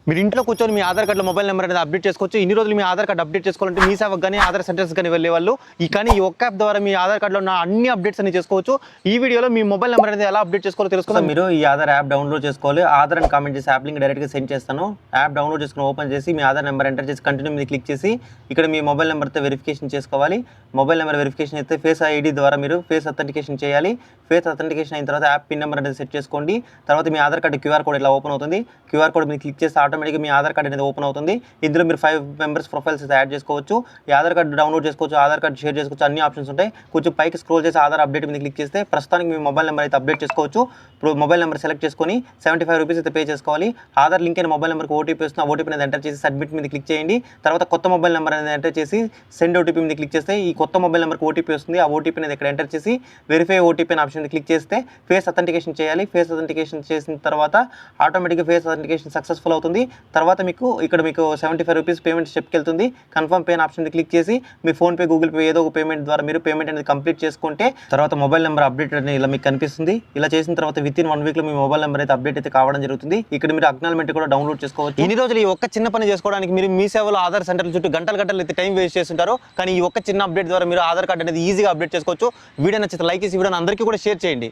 మీరు ఇంట్లో కూర్చొని మీ ఆధార్ కార్డులో మొబైల్ నెంబర్ అనేది అప్డేట్ చేసుకోవచ్చు. ఇన్ని రోజులు మీ ఆధార్ కార్డు అప్డేట్ చేసుకోవాలంటే మీ సేవకు కానీ ఆధార్ సెంటర్స్ కానీ వెళ్ళే వాళ్ళు కానీ ఈ ఒక్క యాప్ ద్వారా మీ ఆధార్ కార్డులో ఉన్న అన్ని అప్డేట్స్ అన్ని చేసుకోవచ్చు. ఈ వీడియోలో మీ మొబైల్ నెంబర్ అనేది ఎలా అప్డేట్ చేసుకోవాలో తెలుసుకుందాం. మీరు ఈ ఆధార్ యాప్ డౌన్లోడ్ చేసుకోవాలి. ఆధార్ అని కామెంట్ చేసి యాప్ లింక్ డైరెక్ట్గా సెండ్ చేస్తాను. యాప్ డౌన్లోడ్ చేసుకుని ఓపెన్ చేసి మీ ఆధార్ నెంబర్ ఎంటర్ చేసి కంటిన్యూ మీద క్లిక్ చేసి ఇక్కడ మీ మొబైల్ నెంబర్తో వెరిఫికేషన్ చేసుకోవాలి. మొబైల్ నెంబర్ వెరిఫికేషన్ అయితే ఫేస్ ఐడి ద్వారా మీరు ఫేస్ అథెంటికేషన్ చేయాలి. ఫేస్ అథెంటికేషన్ అయిన తర్వాత యాప్ పిన్ నెంబర్ అనేది సెట్ చేసుకోండి. తర్వాత మీ ఆధార్ కార్డు క్యూఆర్ కోడ్ ఇలా ఓపెన్ అవుతుంది. క్యూఆర్ కోడ్ మీద క్లిక్ చేస్తే ఆటోమేటిక్గా మీ ఆధార్ కార్డు అనేది ఓపెన్ అవుతుంది. ఇందులో మీరు 5 మెంబర్స్ ప్రొఫైల్స్ అయితే యాడ్ చేసుకోవచ్చు. ఈ ఆధార్ కార్డు డౌన్లోడ్ చేసుకోవచ్చు, ఆధార్ కార్డు షేర్ చేసుకోవచ్చు, అన్ని ఆప్షన్స్ ఉంటాయి. కొంచెం పైకి స్క్రోల్ చేసి ఆధార్ అప్డేట్ మీద క్లిక్ చేస్తే ప్రస్తుతానికి మీ మొబైల్ నెంబర్ అయితే అప్డేట్ చేసుకోవచ్చు. ఇప్పుడు మొబైల్ నెంబర్ సెలెక్ట్ చేసుకొని 75 రూపీస్ అయితే పే చేసుకోవాలి. ఆధార్ లింక్ అయిన మొబైల్ నెంబర్కి ఓటీపీ వస్తుంది. ఆ ఓటీపీ అనేది ఎంటర్ చేసి సబ్మిట్ మీద క్లిక్ చేయండి. తర్వాత కొత్త మొబైల్ నెంబర్ అనేది ఎంటర్ చేసి సెండ్ ఓటీపీ మీద క్లిక్ చేస్తే ఈ కొత్త మొబైల్ నెంబర్కి ఓటీపీ వస్తుంది. ఆ ఓటీపీ అనేది ఇక్కడ ఎంటర్ చేసి వెరిఫై ఓటీపీ అనే ఆప్షన్ మీద క్లిక్ చేస్తే ఫేస్ అథెంటికేషన్ చేయాలి. ఫేస్ అథెంటికేషన్ చేసిన తర్వాత ఆటోమేటిక్గా ఫేస్ అథెంటికేషన్ సక్సెస్ఫుల్ అవుతుంది. తర్వాత మీకు 75 రూపీస్ పేమెంట్ స్టెప్కి వెళ్తుంది. కన్ఫర్మ్ పే ఆప్షన్ మీద క్లిక్ చేసి మీ ఫోన్పే, గూగుల్ పే ఏదో ఒక పేమెంట్ ద్వారా మీరు పేమెంట్ అనేది కంప్లీట్ చేసుకుంటే తర్వాత మొబైల్ నెంబర్ అప్డేట్ అనేది ఇలా మీకు కనిపిస్తుంది. ఇలా చేసిన తర్వాత వితిన్ 1 వీక్లో మీ మొబైల్ నెంబర్ అయితే అప్డేట్ అయితే కావడం జరుగుతుంది. ఇక్కడ మీరు అక్నాలజ్మెంట్ కూడా డౌన్లోడ్ చేసుకోవచ్చు. ఇన్ని రోజులు ఈ ఒక్క చిన్న పని చేసుకోవడానికి మీరు మీ సేవలో ఆధార్ సెంటర్ చుట్టూ గంటలు అయితే టైం వేస్ట్ చేస్తుంటారు. కానీ ఈ ఒక్క చిన్న అప్డేట్ ద్వారా మీరు ఆధార్ కార్డు అనేది ఈజీగా అప్డేట్ చేసుకోవచ్చు. వీడియో నచ్చితే లైక్ చేసి వీడియోని అందరికీ కూడా షేర్ చేయండి.